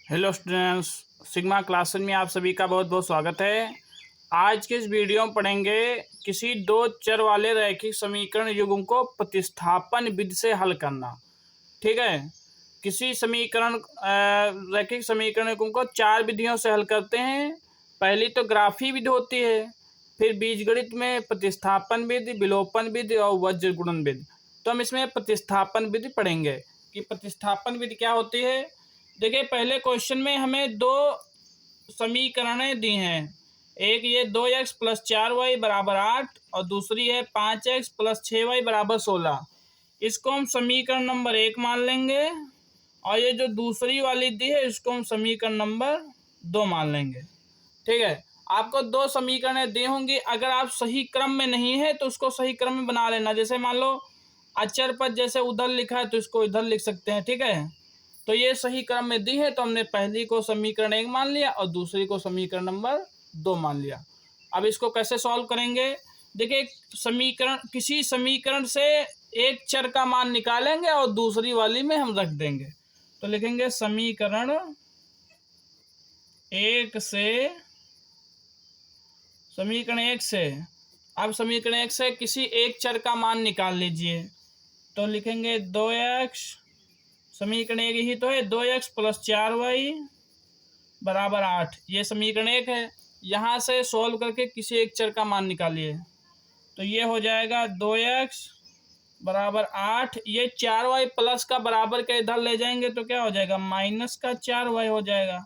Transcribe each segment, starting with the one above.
Hello students, sigma classes में आप सभी का बहुत बहुत स्वागत है। आज के इस वीडियो में पढ़ेंगे किसी दो चर वाले रैखिक समीकरण युग्म को प्रतिस्थापन विधि से हल करना। ठीक है, किसी रैखिक समीकरण युग्म को चार विधियों से हल करते हैं। पहली तो ग्राफी विधि होती है, फिर बीजगणित में प्रतिस्थापन विधि, विलोपन विधि और वज्र गुणन विधि। तो हम इसमें प्रतिस्थापन विधि पढ़ेंगे कि प्रतिस्थापन विधि क्या होती है। देखिए, पहले क्वेश्चन में हमें दो समीकरणें दी हैं। एक ये 2x+4y बराबर 8 और दूसरी है 5x+6y बराबर 16। इसको हम समीकरण नंबर 1 मान लेंगे और ये जो दूसरी वाली दी है इसको हम समीकरण नंबर 2 मान लेंगे। ठीक है, आपको दो समीकरणें दी होंगी। अगर आप सही क्रम में नहीं है तो उसको सही क्रम में बना लेना। जैसे मान लो अचर पद जैसे उधर लिखा है तो इसको इधर लिख सकते हैं। ठीक है, तो ये सही क्रम में दी है तो हमने पहली को समीकरण 1 मान लिया और दूसरी को समीकरण नंबर 2 मान लिया। अब इसको कैसे सॉल्व करेंगे। देखिए, किसी समीकरण से एक चर का मान निकालेंगे और दूसरी वाली में हम रख देंगे। तो लिखेंगे समीकरण 1 से अब समीकरण 1 से किसी एक चर का मान निकाल लीजिए। तो लिखेंगे 2x, समीकरण 1 ही तो है, 2x+4y बराबर 8। ये समीकरण 1 है। यहाँ से सॉल्व करके किसी एक चर का मान निकालिए। तो ये हो जाएगा 2x बराबर 8। ये 4y प्लस का बराबर के इधर ले जाएंगे तो क्या हो जाएगा, -4y हो जाएगा।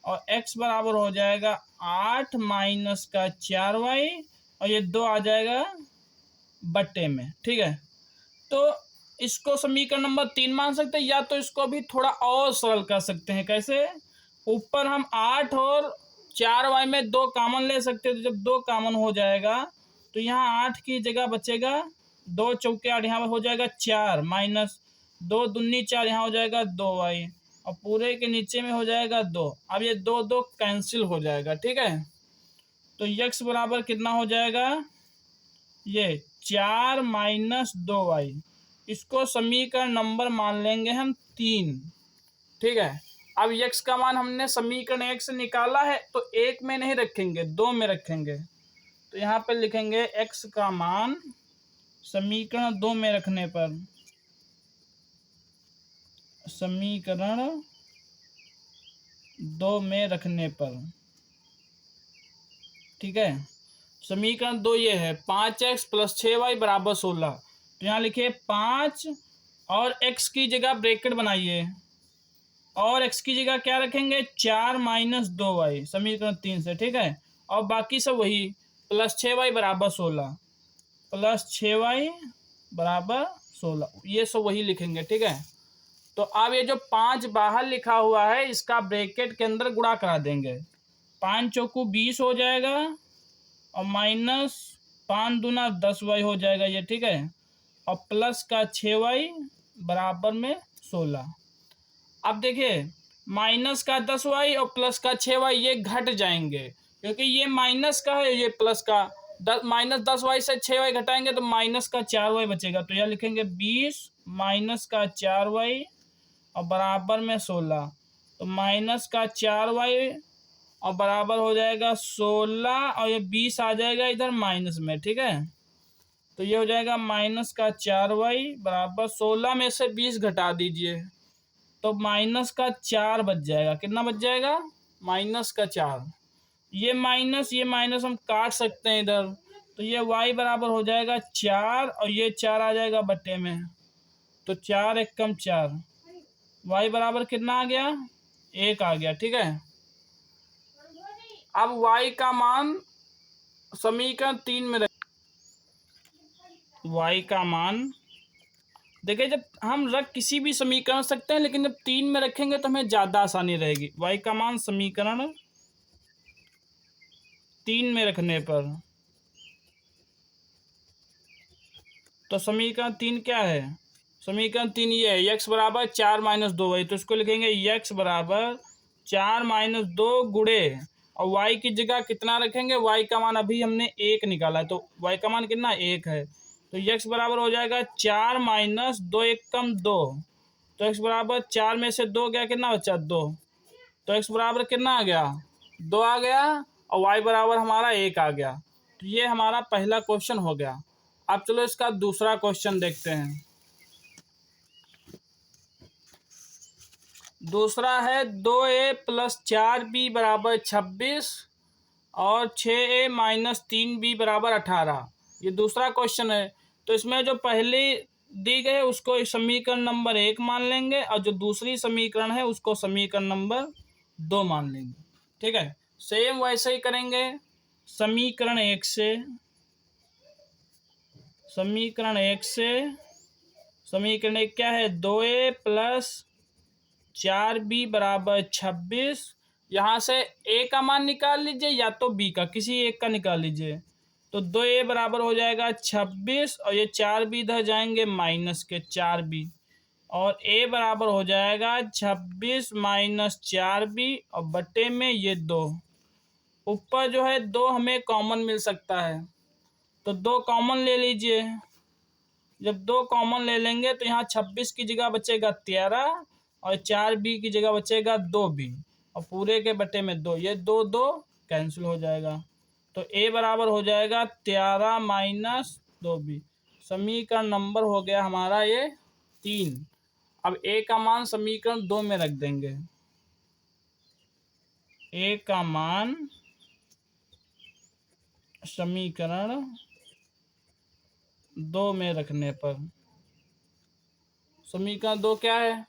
और x बराबर हो जाएगा 8 -4y और ये 2 आ जाएगा बट्टे में। ठीक है, तो इसको समीकरण नंबर 3 मान सकते हैं, या तो इसको भी थोड़ा और सरल कर सकते हैं। कैसे, ऊपर हम 8 और 4y में 2 कॉमन ले सकते हैं। तो जब 2 कॉमन हो जाएगा तो यहाँ 8 की जगह बचेगा 2 चौके 8, यहाँ हो जाएगा 4 -2 दूनी 4, यहाँ हो जाएगा 2y और पूरे के नीचे में हो जाएगा 2। अब ये 2 कैंसिल हो जाएगा। ठीक है, तो x बराबर कितना हो जाएगा, ये 4 -2y। इसको समीकरण नंबर मान लेंगे हम 3। ठीक है, अब x का मान हमने समीकरण 1 से निकाला है तो 1 में नहीं रखेंगे, 2 में रखेंगे। तो यहाँ पे लिखेंगे x का मान समीकरण 2 में रखने पर, समीकरण 2 में रखने पर, ठीक है, समीकरण 2 ये है 5x+6y बराबर 16। तो यहाँ लिखिए 5 और x की जगह ब्रैकेट बनाइए और x की जगह क्या रखेंगे, 4 -2y समीकरण 3 से। ठीक है, और बाकी सब वही +6y बराबर 16, +6y बराबर 16, ये सब वही लिखेंगे। ठीक है, तो अब ये जो 5 बाहर लिखा हुआ है इसका ब्रैकेट के अंदर गुणा करा देंगे। 5 चौकू 20 हो जाएगा और -5 दूना 10y हो जाएगा ये। ठीक है, और प्लस का 6y बराबर में 16। अब देखिए, माइनस का 10y और प्लस का 6y ये घट जाएंगे क्योंकि ये माइनस का है, ये प्लस का। -10y से 6y घटाएंगे तो -4y बचेगा। तो यह लिखेंगे 20 -4y और बराबर में 16। तो -4y और बराबर हो जाएगा 16 और ये 20 आ जाएगा इधर माइनस में। ठीक है, तो ये हो जाएगा -4y बराबर 16 में से 20 घटा दीजिए तो -4 बच जाएगा। कितना बच जाएगा, -4। ये माइनस हम काट सकते हैं इधर, तो ये y बराबर हो जाएगा 4 और ये 4 आ जाएगा बट्टे में। तो 4 एकम 4, y बराबर कितना आ गया, 1 आ गया। ठीक है, अब y का मान समीकरण 3 में y का मान देखिए, जब हम रख किसी भी समीकरण सकते हैं लेकिन जब 3 में रखेंगे तो हमें ज़्यादा आसानी रहेगी। y का मान समीकरण 3 में रखने पर, तो समीकरण 3 क्या है, समीकरण 3 ये है x बराबर 4 -2y। तो इसको लिखेंगे x बराबर 4 -2 गुणे और y की जगह कितना रखेंगे, y का मान अभी हमने 1 निकाला है तो y का मान कितना, 1 है। तो x बराबर हो जाएगा 4 -2 एकम 2। तो x बराबर 4 में से 2 गया, कितना बचा, 2। तो x बराबर कितना आ गया, 2 आ गया, और y बराबर हमारा 1 आ गया। तो ये हमारा पहला क्वेश्चन हो गया। अब चलो इसका दूसरा क्वेश्चन देखते हैं। दूसरा है 2a प्लस 4b बराबर 26 और 6a माइनस 3b बराबर 18। ये दूसरा क्वेश्चन है। तो इसमें जो पहली दी गई है उसको समीकरण नंबर 1 मान लेंगे, और जो दूसरी समीकरण है उसको समीकरण नंबर 2 मान लेंगे। ठीक है, सेम वैसे ही करेंगे। समीकरण 1 से समीकरण 1 क्या है, 2a प्लस 4b बराबर 26। यहाँ से a का मान निकाल लीजिए या तो b का, किसी एक का निकाल लीजिए। तो 2a बराबर हो जाएगा 26, और ये 4b इधर जाएंगे माइनस के 4b, और a बराबर हो जाएगा 26 माइनस 4b, और बटे में ये 2। ऊपर जो है 2 हमें कॉमन मिल सकता है, तो 2 कॉमन ले लीजिए। जब 2 कॉमन ले लेंगे तो यहाँ 26 की जगह बचेगा 13, और 4b की जगह बचेगा 2b, और पूरे के बटे में 2। ये 2 2 कैंसिल हो जाएगा। तो a बराबर हो जाएगा 13 माइनस 2b। समीकरण नंबर हो गया हमारा ये 3। अब a का मान समीकरण 2 में रख देंगे। a का मान समीकरण 2 में रखने पर, समीकरण 2 क्या है,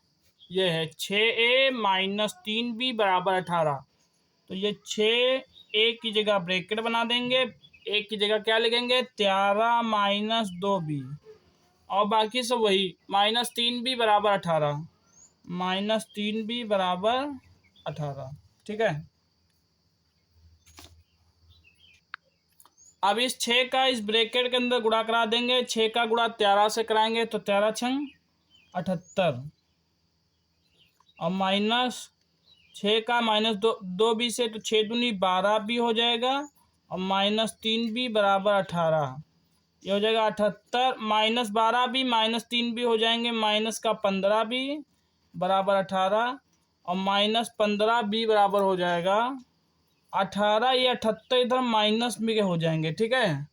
ये है 6a माइनस 3b बराबर 18। तो ये 6a की जगह ब्रैकेट बना देंगे, a की जगह क्या लिखेंगे, 13 माइनस 2b, और बाकी सब वही, माइनस 3b बराबर 18, माइनस 3b बराबर 18। ठीक है, अब इस 6 का इस ब्रैकेट के अंदर गुणा करा देंगे। 6 का गुणा 13 से कराएंगे तो 13 छंग 78, और माइनस 6 का माइनस 2b से, तो 6 दूनी 12 भी हो जाएगा, और माइनस 3b बराबर 18। ये हो जाएगा 78, माइनस 12 भी माइनस 3 भी हो जाएंगे, माइनस का 15 भी बराबर 18, और माइनस 15 भी बराबर हो जाएगा 18। ये 78 इधर माइनस में के हो जाएंगे। ठीक है,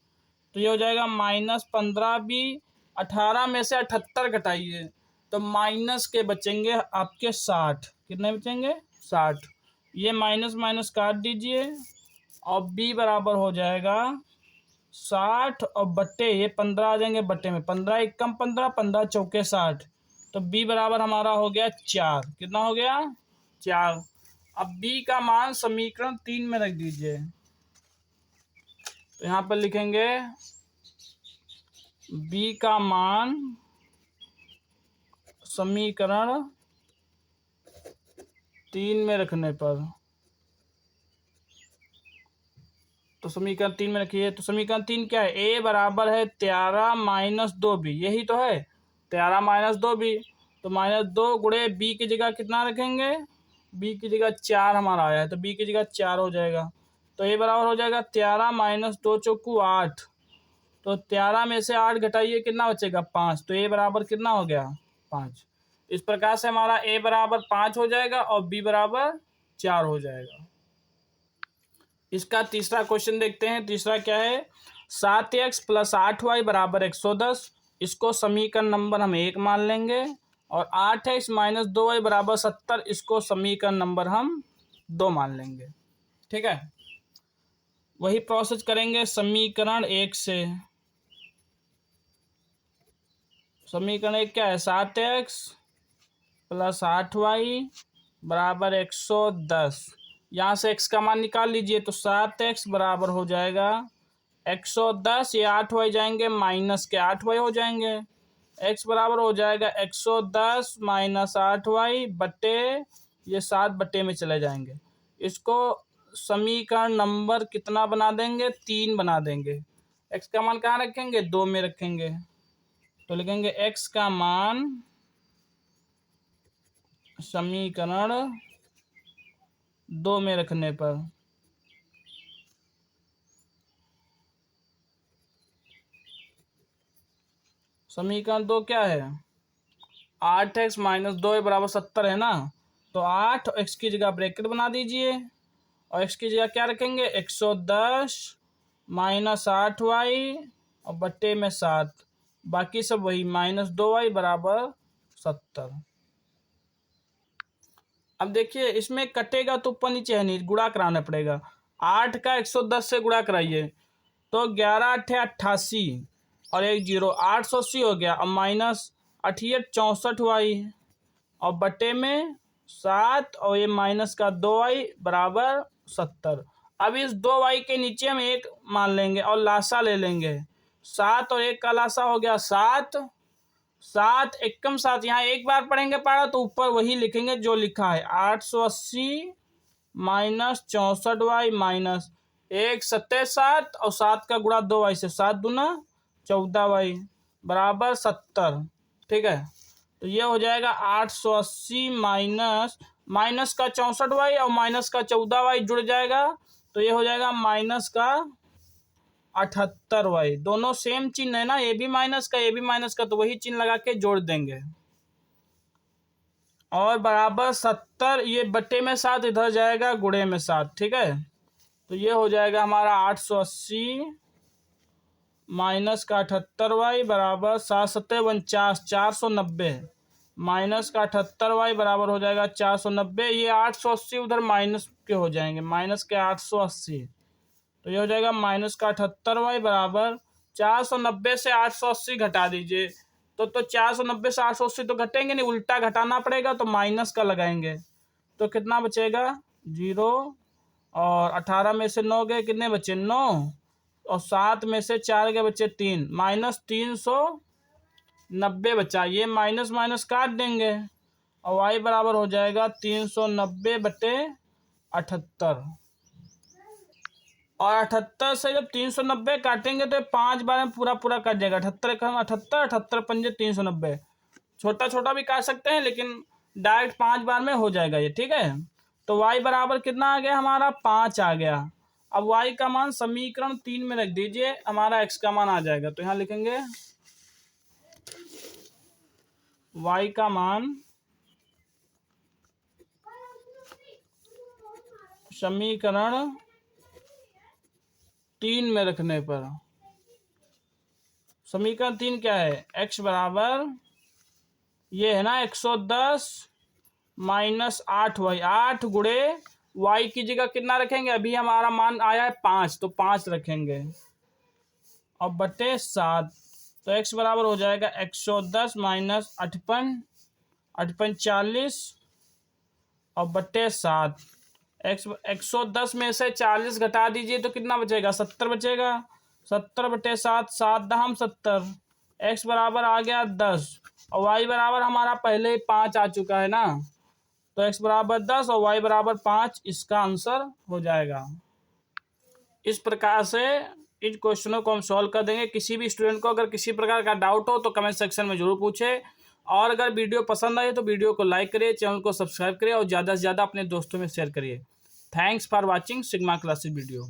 तो ये हो जाएगा माइनस 15 भी, 18 में से 78 घटाइए तो माइनस के बचेंगे आपके 60। कितने बचेंगे, 60। ये माइनस माइनस काट दीजिए, और b बराबर हो जाएगा 60, और बट्टे ये 15 आ जाएंगे बट्टे में, 15 एक कम 15, 15 चौके 60। तो b बराबर हमारा हो गया 4। कितना हो गया, 4। अब b का मान समीकरण 3 में रख दीजिए। तो यहाँ पर लिखेंगे b का मान समीकरण 3 में रखने पर, तो समीकरण 3 में रखिए। तो समीकरण 3 क्या है, a बराबर है 13 माइनस 2b, यही तो है 13 माइनस 2b। तो माइनस 2 गुणे b की जगह कितना रखेंगे, b की जगह 4 हमारा आया है, तो b की जगह 4 हो जाएगा। तो a बराबर हो जाएगा 13 माइनस 2 चौकू 8। तो 13 में से 8 घटाइए, कितना बचेगा, 5। तो a बराबर कितना हो गया, 5। इस प्रकार से हमारा a बराबर 5 हो जाएगा, और b बराबर 4 हो जाएगा। इसका तीसरा क्वेश्चन देखते हैं। तीसरा क्या है, 7x प्लस 8y बराबर 110। इसको समीकरण नंबर हम 1 मान लेंगे, और 8x माइनस 2y बराबर 70, इसको समीकरण नंबर हम 2 मान लेंगे। ठीक है, वही प्रोसेस करेंगे समीकरण 1 से। समीकरण 1 क्या है, 7x प्लस 8y बराबर 110। यहाँ से x का मान निकाल लीजिए, तो 7x बराबर हो जाएगा 110, ये 8y जाएंगे माइनस के 8y हो जाएंगे। x बराबर हो जाएगा 110 माइनस 8y बटे, ये 7 बटे में चले जाएंगे। इसको समीकरण नंबर कितना बना देंगे, 3 बना देंगे। x का मान कहाँ रखेंगे, 2 में रखेंगे। तो लिखेंगे x का मान समीकरण 2 में रखने पर, समीकरण 2 क्या है, 8x माइनस 2 बराबर 70 है ना। तो 8 एक्स की जगह ब्रैकेट बना दीजिए और एक्स की जगह क्या रखेंगे 110 माइनस 8y और बट्टे में 7, बाकी सब वही माइनस 2y बराबर 70। अब देखिए इसमें कटेगा तो ऊपर नीचे है नहीं, गुणा कराना पड़ेगा। 8 का 110 से गुणा कराइए तो 11 8 88 और 1 0 880 हो गया। अब माइनस 88 64y और बटे में 7 और ये माइनस का 2y बराबर 70। अब इस 2y के नीचे हम 1 मान लेंगे और लासा ले लेंगे। 7 और 1 का लासा हो गया 7, 7 एकम 7, यहाँ एक बार पढ़ेंगे पढ़ा तो ऊपर वही लिखेंगे जो लिखा है। 880 माइनस 64y माइनस 1 7 7 और 7 का गुणा 2y से 7 दूना 14y बराबर 70। ठीक है, तो ये हो जाएगा 880 माइनस माइनस का 64y और माइनस का 14y जुड़ जाएगा तो ये हो जाएगा माइनस का 78y। दोनों सेम चिन्ह है ना, ये भी माइनस का ये भी माइनस का, तो वही चिन्ह लगा के जोड़ देंगे और बराबर 70। ये बट्टे में 7 इधर जाएगा गुणे में 7। ठीक है, तो ये हो जाएगा हमारा 880 माइनस का 78y बराबर 7 7 49 490 माइनस का 78y बराबर हो जाएगा 490। ये 880 उधर माइनस के हो जाएंगे, माइनस के 880, तो ये हो जाएगा माइनस का 78y बराबर 490 से 880 घटा दीजिए तो 490 से 880 तो घटेंगे नहीं, उल्टा घटाना पड़ेगा तो माइनस का लगाएंगे तो कितना बचेगा 0 और 18 में से 9 गए कितने बचे 9 और 7 में से 4 गए बचे 3, माइनस 390 बचा। ये माइनस माइनस काट देंगे और y बराबर हो जाएगा 390 बटे 78 और 78 से जब 390 काटेंगे तो 5 बार में पूरा पूरा कट जाएगा। 78 का 78 78 पंजे 390, छोटा छोटा भी काट सकते हैं लेकिन डायरेक्ट 5 बार में हो जाएगा ये। ठीक है, तो y बराबर कितना आ गया हमारा 5 आ गया। अब y का मान समीकरण 3 में रख दीजिए, हमारा x का मान आ जाएगा। तो यहाँ लिखेंगे y का मान समीकरण 3 में रखने पर, समीकरण 3 क्या है x बराबर ये है ना 110 माइनस 8y, 8 गुणे y की जगह कितना रखेंगे, अभी हमारा मान आया है 5 तो 5 रखेंगे और बटे 7, तो x बराबर हो जाएगा 110 माइनस 58 58 40 और बटे 7। 110 में से 40 घटा दीजिए तो कितना बचेगा 70 बचेगा। 70 बटे 7, 7 दहम 70, x बराबर आ गया 10 और y बराबर हमारा पहले ही 5 आ चुका है ना, तो x बराबर 10 और y बराबर 5 इसका आंसर हो जाएगा। इस प्रकार से इन क्वेश्चनों को हम सॉल्व कर देंगे। किसी भी स्टूडेंट को अगर किसी प्रकार का डाउट हो तो कमेंट सेक्शन में जरूर पूछे और अगर वीडियो पसंद आए तो वीडियो को लाइक करिए, चैनल को सब्सक्राइब करिए और ज़्यादा से ज़्यादा अपने दोस्तों में शेयर करिए। Thanks for watching sigma classes video.